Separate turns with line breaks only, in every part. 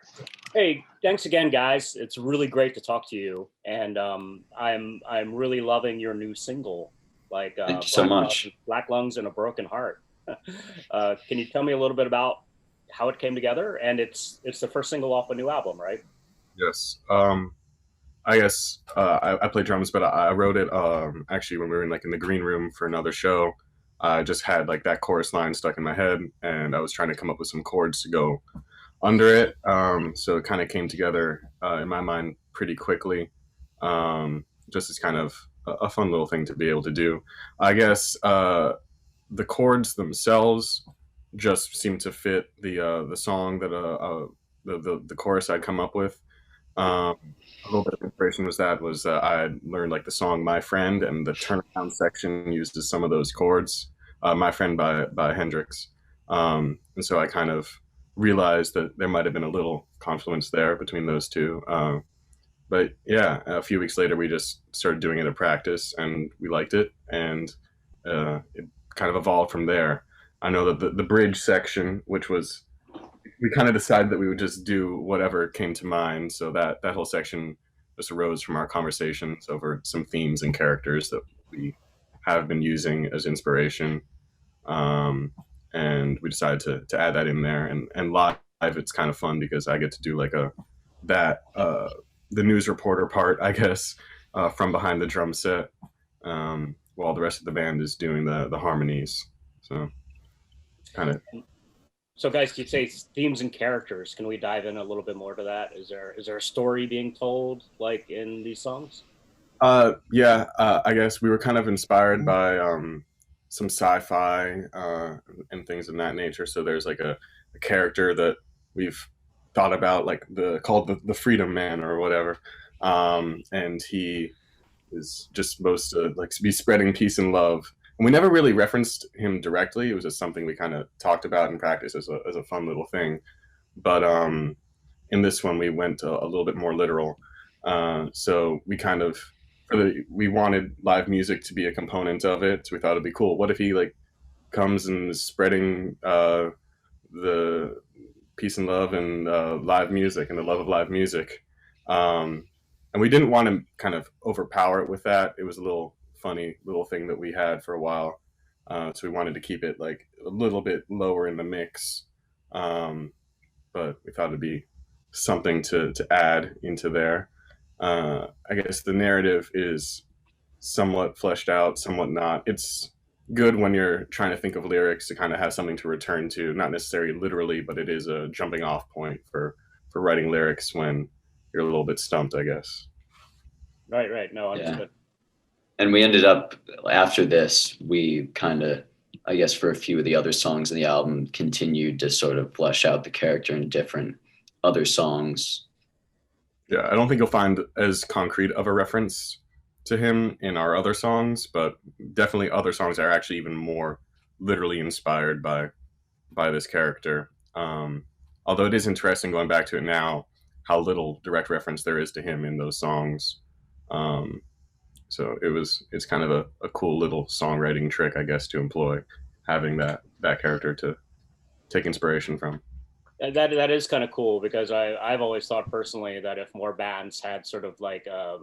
start. Hey, thanks again, guys. It's really great to talk to you, and I'm really loving your new single, like
Thank you so much.
Black Lungs and a Broken Heart. Can you tell me a little bit about how it came together? And it's the first single off a new album, right?
Yes. I guess I play drums, but I wrote it actually when we were in the green room for another show. I just had like that chorus line stuck in my head, and I was trying to come up with some chords to go under it. So it kind of came together in my mind pretty quickly. Just as kind of a fun little thing to be able to do. I guess the chords themselves just seemed to fit the song that the chorus I'd come up with. Um, a little bit of inspiration was I had learned like the song "My Friend" and the turnaround section uses some of those chords. "My Friend" by Hendrix, and so I kind of realized that there might have been a little confluence there between those two. But yeah, a few weeks later we just started doing it at practice, and we liked it, and it kind of evolved from there. I know that the bridge section, which was we kind of decided that we would just do whatever came to mind. So that whole section just arose from our conversations over some themes and characters that we have been using as inspiration. Um, and we decided to add that in there. And live, it's kind of fun because I get to do like the news reporter part, I guess, from behind the drum set, while the rest of the band is doing the harmonies. So kind of.
So, guys, you say themes and characters. Can we dive in a little bit more to that? Is there a story being told like in these songs?
Yeah, I guess we were kind of inspired by some sci-fi and things of that nature. So there's like a character that we've thought about, like called the Freedom Man or whatever, and he is just supposed to like be spreading peace and love. And we never really referenced him directly. It was just something we kind of talked about in practice as a fun little thing. But in this one, we went a little bit more literal. So we kind of we wanted live music to be a component of it. So we thought it'd be cool. What if he like comes and is spreading the peace and love and live music and the love of live music? And we didn't want to kind of overpower it with that. It was a little funny little thing that we had for a while. So we wanted to keep it like a little bit lower in the mix. But we thought it'd be something to add into there. I guess the narrative is somewhat fleshed out, somewhat not. It's good when you're trying to think of lyrics to kind of have something to return to, not necessarily literally, but it is a jumping off point for writing lyrics when you're a little bit stumped, I guess.
Right, right. No,
Yeah.
understood.
And we ended up, after this, we kind of, I guess for a few of the other songs in the album, continued to sort of flesh out the character in different other songs.
Yeah, I don't think you'll find as concrete of a reference to him in our other songs, but definitely other songs are actually even more literally inspired by this character. Although it is interesting going back to it now, how little direct reference there is to him in those songs. Um, so it's kind of a cool little songwriting trick, I guess, to employ, having that character to take inspiration from.
That is kind of cool because I've always thought personally that if more bands had sort of like a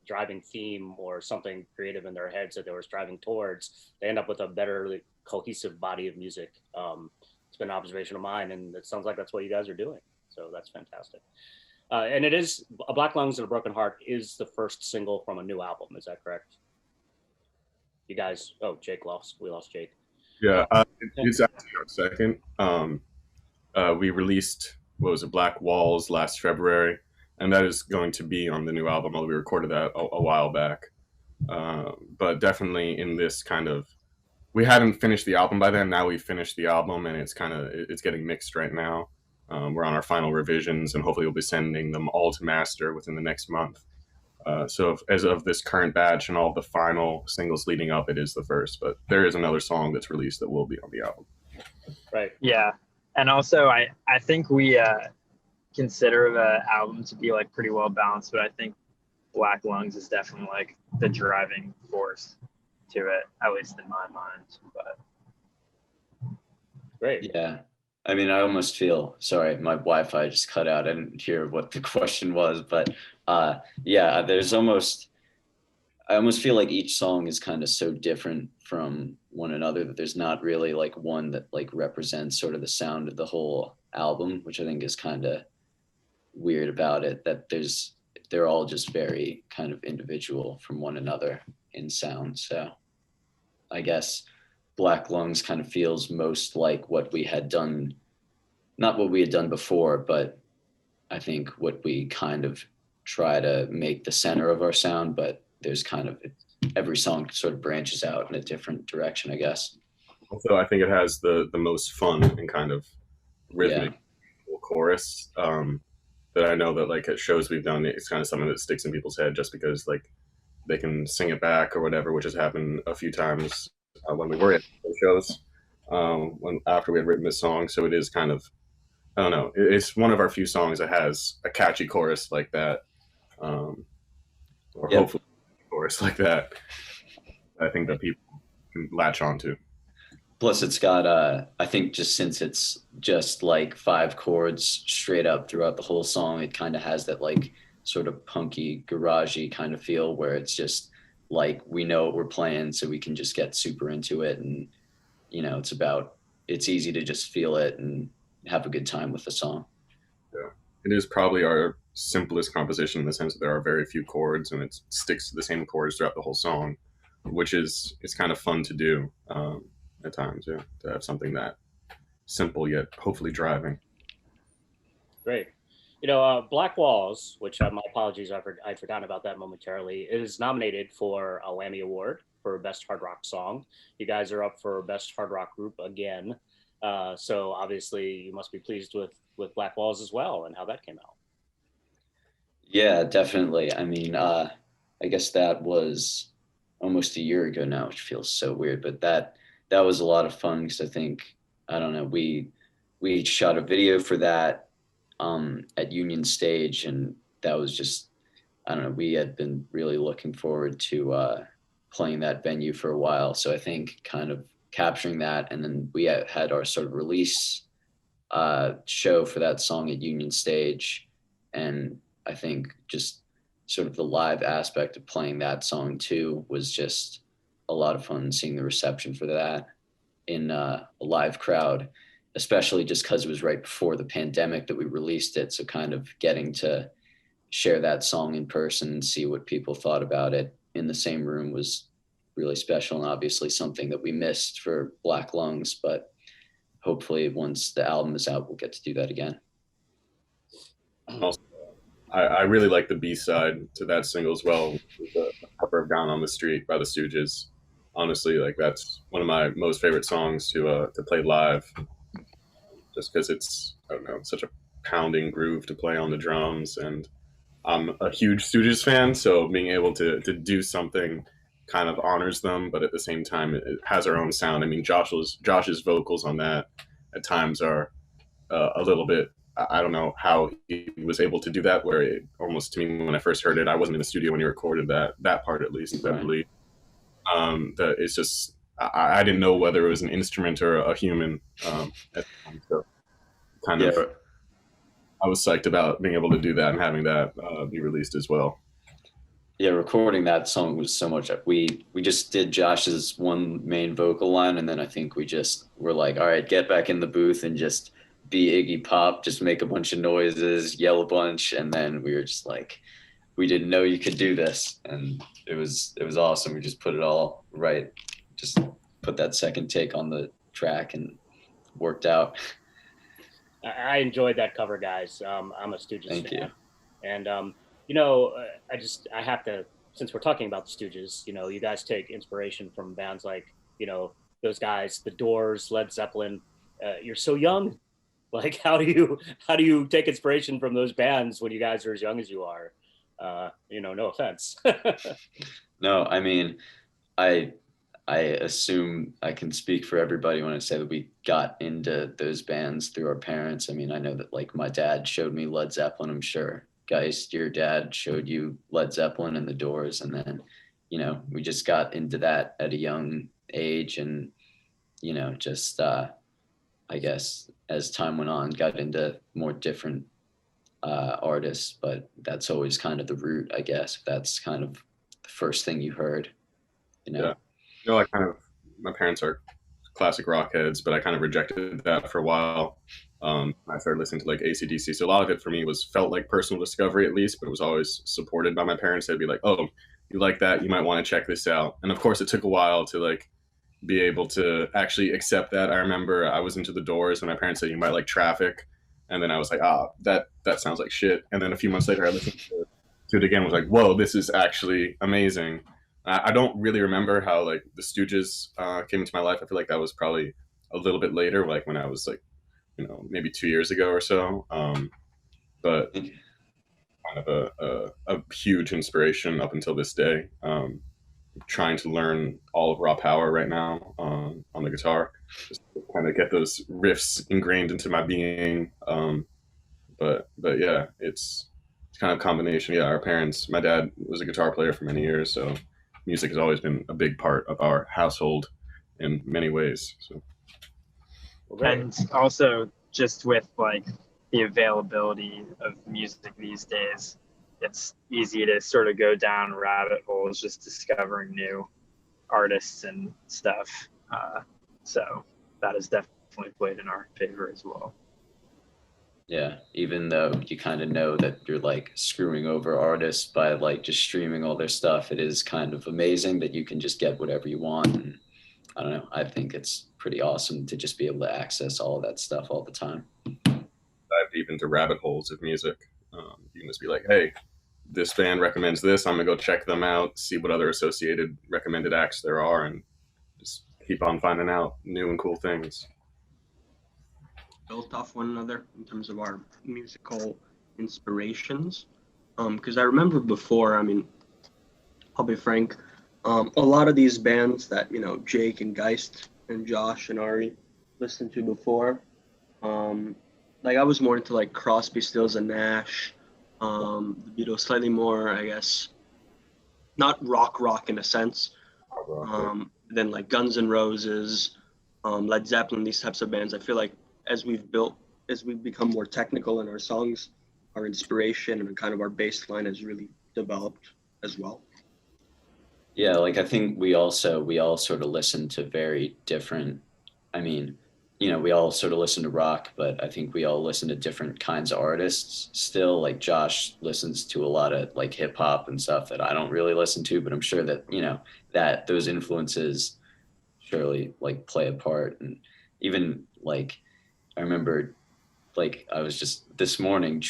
driving theme or something creative in their heads that they were striving towards, they end up with a better like, cohesive body of music. It's been an observation of mine, and it sounds like that's what you guys are doing. So that's fantastic. And it is "A Black Lungs and a Broken Heart" is the first single from a new album. Is that correct? You guys? Oh, we lost Jake.
Yeah, it's actually our second. We released what was it, Black Walls last February, and that is going to be on the new album. We recorded that a while back, but definitely in this kind of we hadn't finished the album by then. Now we've finished the album, and it's getting mixed right now. We're on our final revisions, and hopefully we'll be sending them all to master within the next month. So as of this current batch and all the final singles leading up, it is the first. But there is another song that's released that will be on the album.
Right.
Yeah. And also, I think we consider the album to be like pretty well balanced, but I think Black Lungs is definitely like the driving force to it, at least in my mind. But
Great.
Yeah. I mean, I almost feel sorry. My Wi-Fi just cut out. I didn't hear what the question was, but yeah, there's almost. I almost feel like each song is kind of so different from one another that there's not really like one that like represents sort of the sound of the whole album, which I think is kind of weird about it. That they're all just very kind of individual from one another in sound. So I guess Black Lungs kind of feels most like what we had done, not what we had done before, but I think what we kind of try to make the center of our sound, but there's kind of every song sort of branches out in a different direction, I guess.
Also, I think it has the most fun and kind of
Yeah.
rhythmic chorus that I know that like at shows we've done, it's kind of something that sticks in people's head just because like they can sing it back or whatever, which has happened a few times when we were at shows when after we had written this song. So it is kind of, I don't know, it's one of our few songs that has a catchy chorus like that, or
Yep.
hopefully a chorus like that. I think that people can latch onto.
Plus, it's got, I think just since it's just like 5 chords straight up throughout the whole song, it kind of has that like sort of punky, garagey kind of feel where it's just like we know what we're playing, so we can just get super into it. And, you know, it's easy to just feel it and have a good time with the song.
Yeah. It is probably our simplest composition in the sense that there are very few chords and it sticks to the same chords throughout the whole song, which is it's kind of fun to do at times, yeah, to have something that simple yet hopefully driving.
Great. Black Walls, which my apologies, I'd forgotten about that momentarily, is nominated for a Lammy Award for Best Hard Rock Song. You guys are up for Best Hard Rock Group again. So obviously you must be pleased with Black Walls as well and how that came out.
Yeah, definitely. I mean, I guess that was almost a year ago now, which feels so weird, but that was a lot of fun because I think, I don't know, we shot a video for that at Union Stage, and that was just, I don't know, we had been really looking forward to playing that venue for a while. So I think kind of capturing that, and then we had our sort of release show for that song at Union Stage, and I think just sort of the live aspect of playing that song too was just a lot of fun, seeing the reception for that in a live crowd, especially just because it was right before the pandemic that we released it. So kind of getting to share that song in person and see what people thought about it in the same room was really special, and obviously something that we missed for Black Lungs, but hopefully once the album is out, we'll get to do that again.
Also, I really like the B-side to that single as well, the cover of Down on the Street by the Stooges. Honestly, like that's one of my most favorite songs to play live, just because it's, I don't know, such a pounding groove to play on the drums. And I'm a huge Stooges fan, so being able to do something kind of honors them, but at the same time it has our own sound. I mean, Josh's vocals on that at times are a little bit, I don't know how he was able to do that, where it almost, to me, when I first heard it, I wasn't in the studio when he recorded that part, at least, I believe. That it's just, I didn't know whether it was an instrument or a human at the time, so kind of, I was psyched about being able to do that and having that be released as well.
Yeah, recording that song was so much. We just did Josh's one main vocal line, and then I think we just were like, all right, get back in the booth and just be Iggy Pop, just make a bunch of noises, yell a bunch, and then we were just like, we didn't know you could do this, and it was awesome. We just put it all right, just put that second take on the track, and worked out.
I enjoyed that cover, guys. I'm a Stooges
Thank
fan.
You.
And I have to, since we're talking about the Stooges, you guys take inspiration from bands like, those guys, The Doors, Led Zeppelin. You're so young. Like, how do you take inspiration from those bands when you guys are as young as you are? No offense.
No, I mean, I assume I can speak for everybody when I say that we got into those bands through our parents. I mean, I know that like my dad showed me Led Zeppelin, I'm sure. Geist, your dad showed you Led Zeppelin and The Doors, and then, we just got into that at a young age, and, just, I guess as time went on, got into more different artists, but that's always kind of the root, I guess. That's kind of the first thing you heard, you know?
Yeah. You know, I kind of, my parents are classic rock heads, but I kind of rejected that for a while. I started listening to like AC/DC. So a lot of it for me felt like personal discovery at least, but it was always supported by my parents. They'd be like, oh, you like that? You might want to check this out. And of course, it took a while to like be able to actually accept that. I remember I was into the Doors when my parents said you might like Traffic. And then I was like, that sounds like shit. And then a few months later, I listened to it again, was like, whoa, this is actually amazing. I don't really remember how like the Stooges came into my life. I feel like that was probably a little bit later, like when I was like, you know, maybe 2 years ago or so. But kind of a huge inspiration up until this day. Trying to learn all of raw power right now on the guitar, just to kind of get those riffs ingrained into my being. But yeah, it's kind of a combination. Yeah, our parents, my dad was a guitar player for many years, so music has always been a big part of our household in many ways. So,
and also just with like the availability of music these days, it's easy to sort of go down rabbit holes just discovering new artists and stuff. So that has definitely played in our favor as well.
Yeah, even though you kind of know that you're like screwing over artists by like just streaming all their stuff, it is kind of amazing that you can just get whatever you want. And I don't know, I think it's pretty awesome to just be able to access all of that stuff all the time.
Dive deep into rabbit holes of music. You can just be like, hey, this band recommends this. I'm gonna go check them out, see what other associated recommended acts there are, and just keep on finding out new and cool things.
Built off one another in terms of our musical inspirations. Because I remember before, I mean, I'll be frank, a lot of these bands that, you know, Jake and Geist and Josh and Ari listened to before, like I was more into like Crosby, Stills and Nash, the Beatles, slightly more, I guess, not rock in a sense, than like Guns N' Roses, Led Zeppelin, these types of bands. I feel like as we've become more technical in our songs, our inspiration and kind of our baseline has really developed as well.
Yeah, like I think we all sort of listen to very different, I mean, you know, we all sort of listen to rock, but I think we all listen to different kinds of artists still. Like Josh listens to a lot of like hip hop and stuff that I don't really listen to, but I'm sure that, you know, that those influences surely like play a part. And even like, I remember like I was just this morning,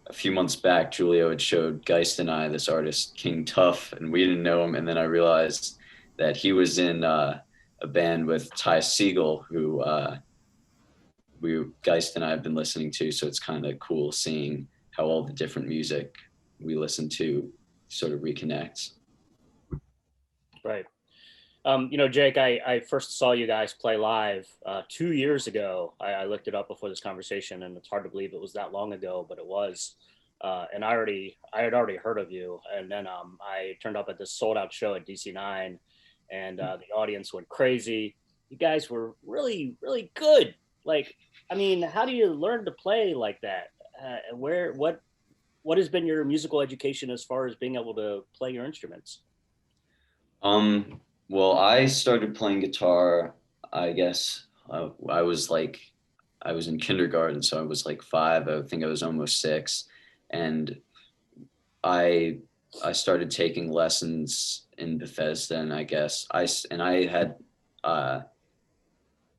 a few months back, Julio had showed Geist and I this artist, King Tuff, and we didn't know him. And then I realized that he was in a band with Ty Segall, who Geist and I have been listening to. So it's kind of cool seeing how all the different music we listen to sort of reconnects.
Right. You know, Jake, I first saw you guys play live 2 years ago. I looked it up before this conversation, and it's hard to believe it was that long ago, but it was. And I had already heard of you. And then I turned up at this sold out show at DC9, and the audience went crazy. You guys were really, really good. Like, I mean, how do you learn to play like that? What has been your musical education as far as being able to play your instruments?
Well, I started playing guitar, I guess, I was in kindergarten, so I was like 5, I think I was almost 6. And I started taking lessons in Bethesda, and I guess I had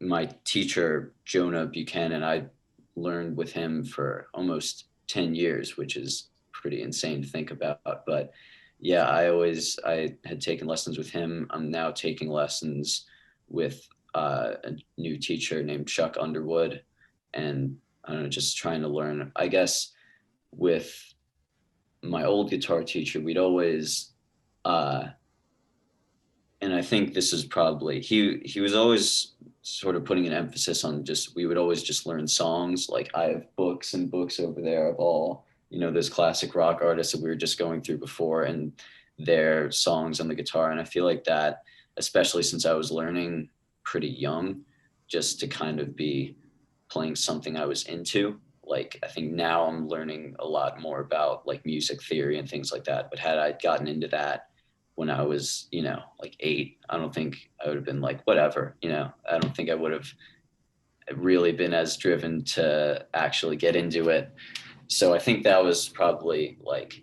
my teacher, Jonah Buchanan. I learned with him for almost 10 years, which is pretty insane to think about. But yeah, I had taken lessons with him. I'm now taking lessons with a new teacher named Chuck Underwood. And I don't know, just trying to learn. I guess with my old guitar teacher, we'd always, and I think this is probably, he was always sort of putting an emphasis on we would always just learn songs. Like I have books and books over there of all, you know, those classic rock artists that we were just going through before and their songs on the guitar. And I feel like that, especially since I was learning pretty young, just to kind of be playing something I was into. Like, I think now I'm learning a lot more about like music theory and things like that. But had I gotten into that when I was, like 8, I don't think I would have been like, whatever, I don't think I would have really been as driven to actually get into it. So I think that was probably like,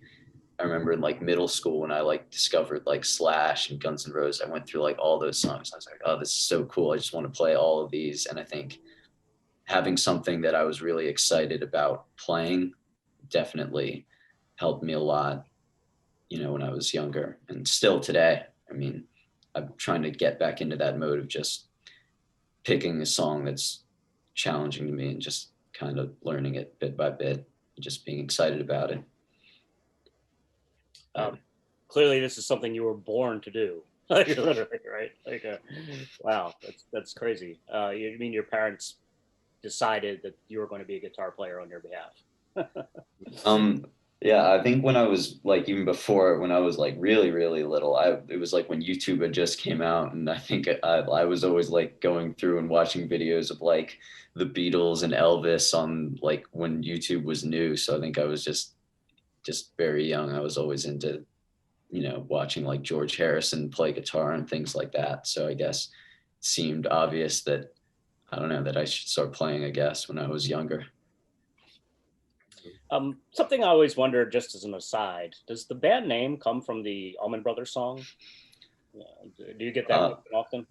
I remember in like middle school when I like discovered like Slash and Guns N' Roses, I went through like all those songs. I was like, oh, this is so cool. I just want to play all of these. And I think having something that I was really excited about playing definitely helped me a lot, when I was younger, and still today. I mean, I'm trying to get back into that mode of just picking a song that's challenging to me and just kind of learning it bit by bit, and just being excited about it.
Clearly, this is something you were born to do. Like, literally, right? Like, wow, that's crazy. You mean your parents decided that you were going to be a guitar player on your behalf?
Yeah, I think when I was like, even before, when I was like really, really little, it was like when YouTube had just came out, and I think I was always like going through and watching videos of like the Beatles and Elvis on like when YouTube was new. So I think I was just very young. I was always into, watching like George Harrison play guitar and things like that. So I guess it seemed obvious that, I don't know, that I should start playing, I guess, when I was younger.
Something I always wondered, just as an aside, does the band name come from the Allman Brothers song? Do you get that often?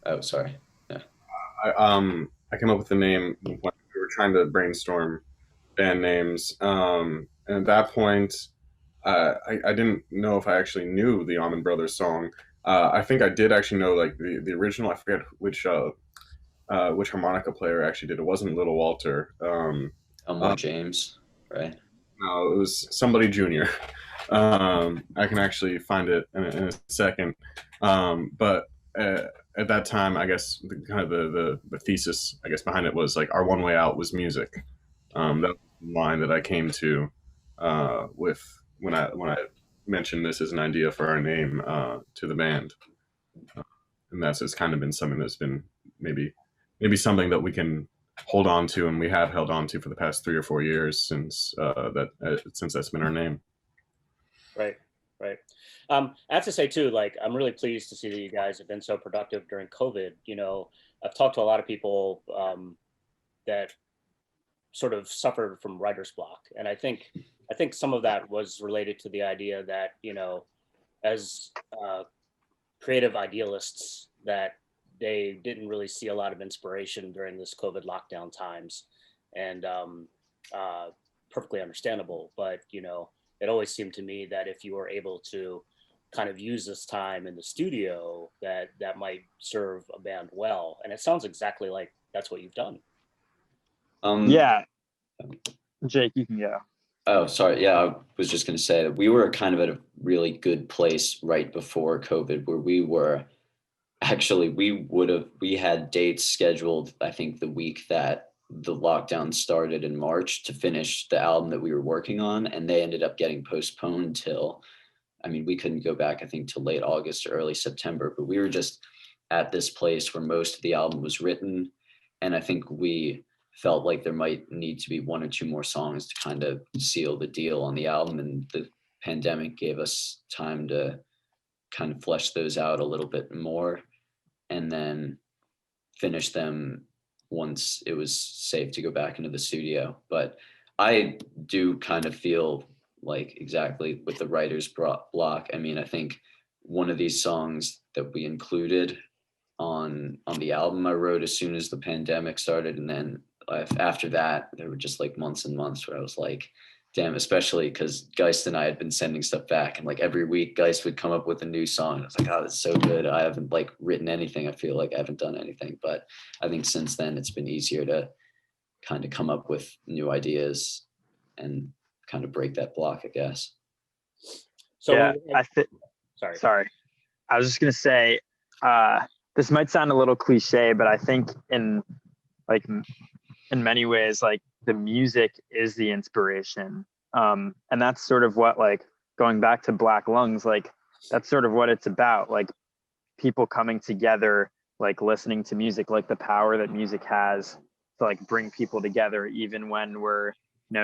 Oh, sorry. Yeah.
I came up with the name when we were trying to brainstorm band names. And at that point, I didn't know if I actually knew the Allman Brothers song. I think I did actually know like the original. I forget which harmonica player actually did. It wasn't Little Walter.
Elmore James, right?
No, it was somebody junior. I can actually find it in a second. But at that time, I guess the thesis, I guess, behind it was like our one way out was music. That was the line that I came to with when I mentioned this as an idea for our name to the band, and that's it's kind of been something that's been maybe something that we can hold on to, and we have held on to for the past 3 or 4 years since that's been our name.
Right. I have to say too, like, I'm really pleased to see that you guys have been so productive during COVID. I've talked to a lot of people that sort of suffered from writer's block, and I think some of that was related to the idea that, as creative idealists, that they didn't really see a lot of inspiration during this COVID lockdown times, and perfectly understandable. But it always seemed to me that if you were able to kind of use this time in the studio, that might serve a band well. And it sounds exactly like that's what you've done.
Yeah, Jake, you can go.
Oh, sorry. Yeah, I was just going to say that we were kind of at a really good place right before COVID, where we had dates scheduled, I think the week that the lockdown started in March, to finish the album that we were working on, and they ended up getting postponed till, we couldn't go back, I think, till late August or early September, but we were just at this place where most of the album was written, and I think we felt like there might need to be 1 or 2 more songs to kind of seal the deal on the album, and the pandemic gave us time to kind of flesh those out a little bit more, and then finish them once it was safe to go back into the studio. But I do kind of feel like exactly with the writer's block. I think one of these songs that we included on the album I wrote as soon as the pandemic started, and then after that there were just like months and months where I was like, damn, especially because Geist and I had been sending stuff back, and like every week Geist would come up with a new song. I was like, oh, that's so good. I haven't like written anything. I feel like I haven't done anything, but I think since then it's been easier to kind of come up with new ideas and kind of break that block, I guess.
So
yeah,
sorry.
I was just gonna say, this might sound a little cliche, but I think in many ways, like, the music is the inspiration. And that's sort of what, like, going back to Black Lungs, like, that's sort of what it's about, like people coming together like listening to music, like the power that music has to like bring people together, even when we're,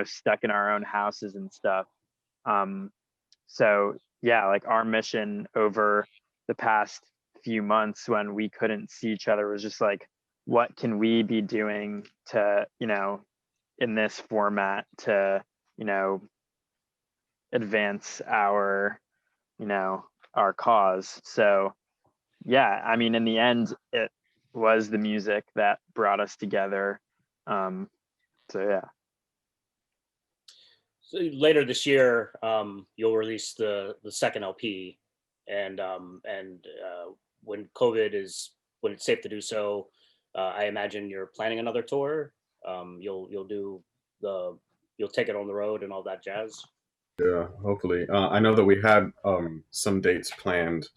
stuck in our own houses and stuff. So yeah, like our mission over the past few months when we couldn't see each other was just like, what can we be doing to, in this format to, advance our, our cause. So yeah, I mean, in the end, it was the music that brought us together. So yeah.
So later this year, you'll release the second LP, and when when it's safe to do so, I imagine you're planning another tour. You'll take it on the road and all that jazz.
Yeah, hopefully. I know that we had some dates planned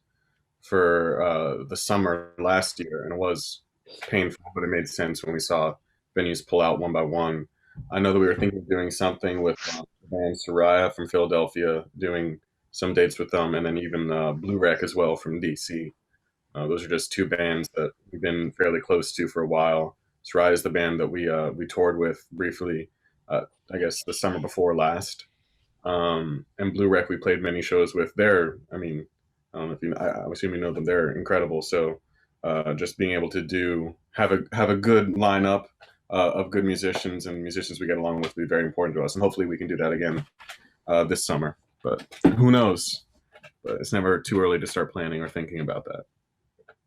for the summer last year, and it was painful, but it made sense when we saw venues pull out one by one. I know that we were thinking of doing something with the band Soraya from Philadelphia, doing some dates with them, and then even Blue Wreck as well from DC. Those are just two bands that we've been fairly close to for a while. Soraya is the band that we toured with briefly, I guess the summer before last. And Blue Wreck we played many shows with. I mean, I don't know if I assume you know them. They're incredible. So just being able to have a good lineup of good musicians and musicians we get along with will be very important to us. And hopefully we can do that again this summer. But who knows? But it's never too early to start planning or thinking about that.